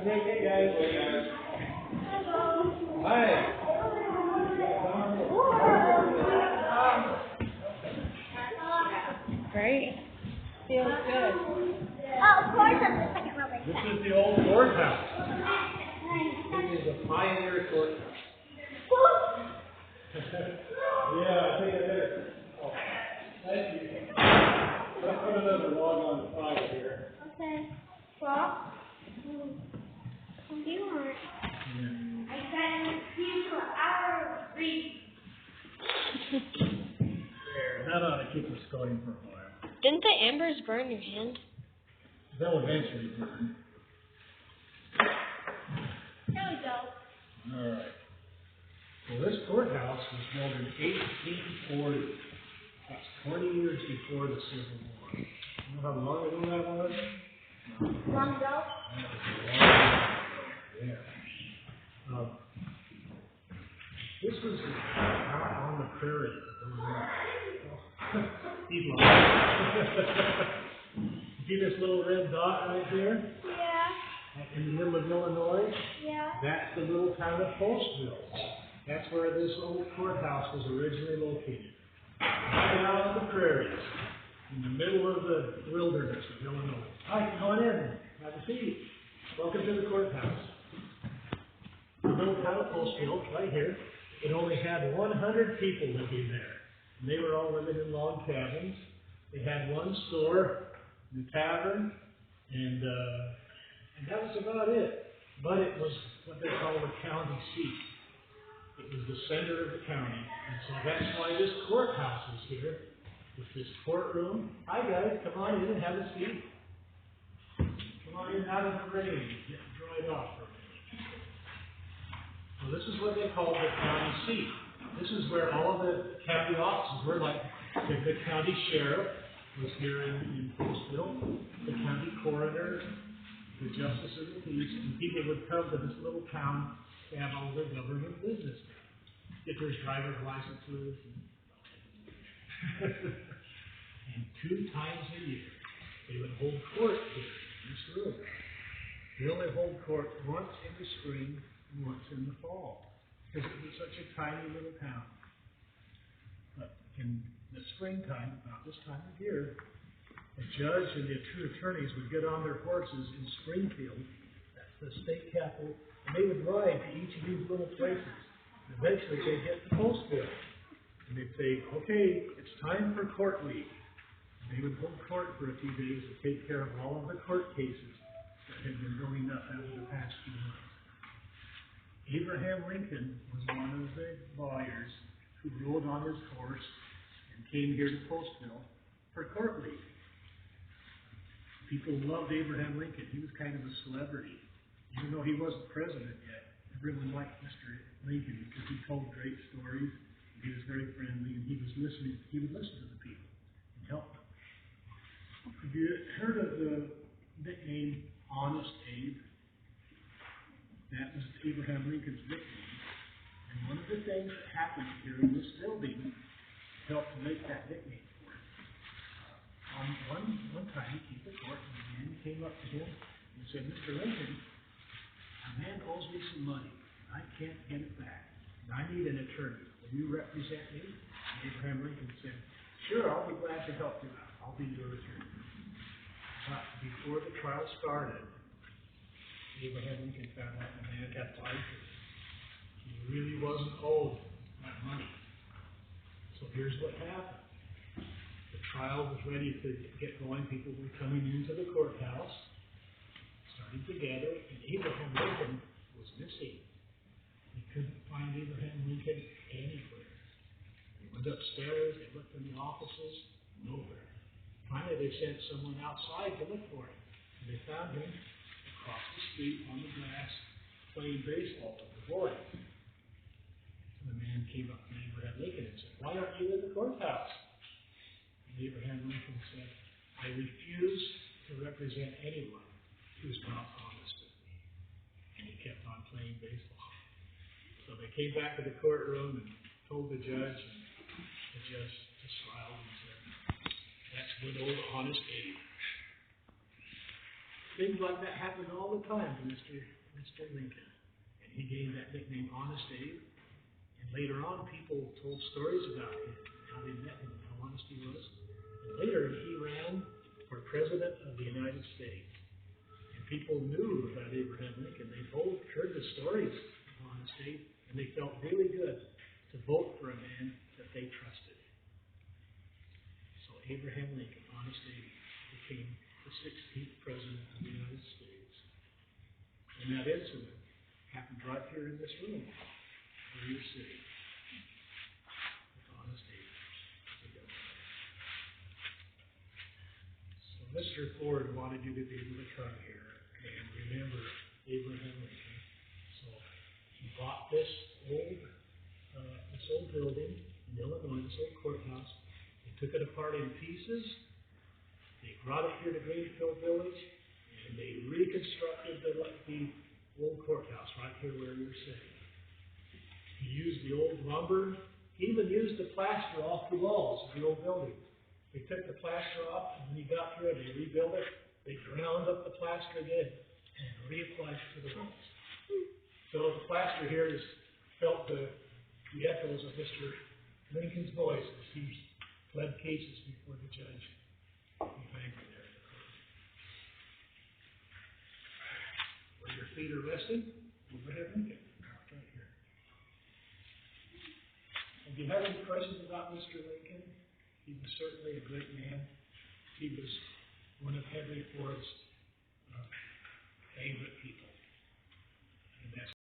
Hey guys. Hi. Right? Feels good. Oh, of course, I'm the second robot. This is the old courthouse. This is a pioneer courthouse. Yeah, I think I better. Oh, thank you. Let's put another log on the fire here. Okay. Well, what do you want? I got you to our read. There, that ought to keep us going for a while. Didn't the ambers burn your hand? They'll eventually burn. There we go. All right. Well, this courthouse was built in 1840. That's 20 years before the Civil War. You know how long ago that was? Long ago? That was a long time ago. Yeah. This was out on the prairie. He's lying. See this little red dot right there? Yeah. In the middle of Illinois? Yeah. That's the little town of Postville. That's where this old courthouse was originally located. Right out on the prairies, in the middle of the wilderness of Illinois. Hi, come on in. Have a seat. Welcome to the courthouse. The little town of Postville, right here, it only had 100 people living there. And they were all living in log cabins. They had one store, the tavern, and that was about it. But it was what they call the county seat. It was the center of the county. And so that's why this courthouse is here, with this courtroom. Hi guys, come on in and have a seat. Come on in out of the rain. Get dried off for a minute. Well, this is what they call the county seat. This is where all of the county offices were, like the county sheriff was here in Postville, the county coroner, the justice of the peace, and people would come to this little town to have all their government business done. Get their driver's licenses. And 2 times a year, they would hold court here in this room. They only hold court once in the spring and once in the fall, because it was such a tiny little town. But in the springtime, about this time of year, the judge and the 2 attorneys would get on their horses in Springfield, that's the state capital, and they would ride to each of these little places. And eventually they'd get to Postville. And they'd say, okay, it's time for court week. And they would hold court for a few days to take care of all of the court cases that had been building up over the past few months. Abraham Lincoln was one of the lawyers who rode on his horse and came here to Postville for court week. People loved Abraham Lincoln. He was kind of a celebrity. Even though he wasn't president yet, everyone liked Mr. Lincoln because he told great stories. He was very friendly, and he would listen to the people and help them. Have you heard of the nickname Honest Abe? That was Abraham Lincoln's nickname. And one of the things that happened here in this building helped to make that nickname for him. One time he came to court, and a man came up to him and said, Mr. Lincoln, a man owes me some money. I can't get it back. And I need an attorney. Will you represent me? And Abraham Lincoln said, sure, I'll be glad to help you out. I'll be your attorney. But before the trial started, Abraham Lincoln found out the man had lied to him. He really wasn't owed that money. So here's what happened. The trial was ready to get going. People were coming into the courthouse, starting together, and Abraham Lincoln was missing. They couldn't find Abraham Lincoln anywhere. They went upstairs, they looked in the offices, nowhere. Finally, they sent someone outside to look for him. And they found him across the street on the grass playing baseball with the boys. And the man came up to Abraham Lincoln and said, why aren't you in the courthouse? And Abraham Lincoln said, I refuse to represent anyone who's not honest with me. And he kept on playing baseball. So they came back to the courtroom and told the judge, and the judge just smiled and said, that's good old Honest Abe. things like that happened all the time to Mr. Lincoln. And he gained that nickname, Honest Abe. And later on, people told stories about him, how they met him, how honest he was. And later, he ran for President of the United States. And people knew about Abraham Lincoln. They both heard the stories of Honest Abe, and they felt really good to vote for a man that they trusted. So Abraham Lincoln, Honest Abe, became the 16th President of the United States. And that incident happened right here in this room, where you're sitting, with Honest Abe. So Mr. Ford wanted you to be able to come here and remember Abraham Lincoln. So he bought this old building in Illinois, this old courthouse. They took it apart in pieces. They brought it here to Greenfield Village, and they reconstructed the old courthouse right here where you're sitting. He used the old lumber. He even used the plaster off the walls of the old building. They took the plaster off, and when he got through it, they rebuilt it. They ground up the plaster again and reapplied it to the walls. So the plaster here has felt the echoes of Mr. Lincoln's voice as he pled cases before the judge. He thanked me there. Where your feet are resting, Abraham Lincoln, right here. If you have any questions about Mr. Lincoln, he was certainly a great man. He was one of Henry Ford's favorite people.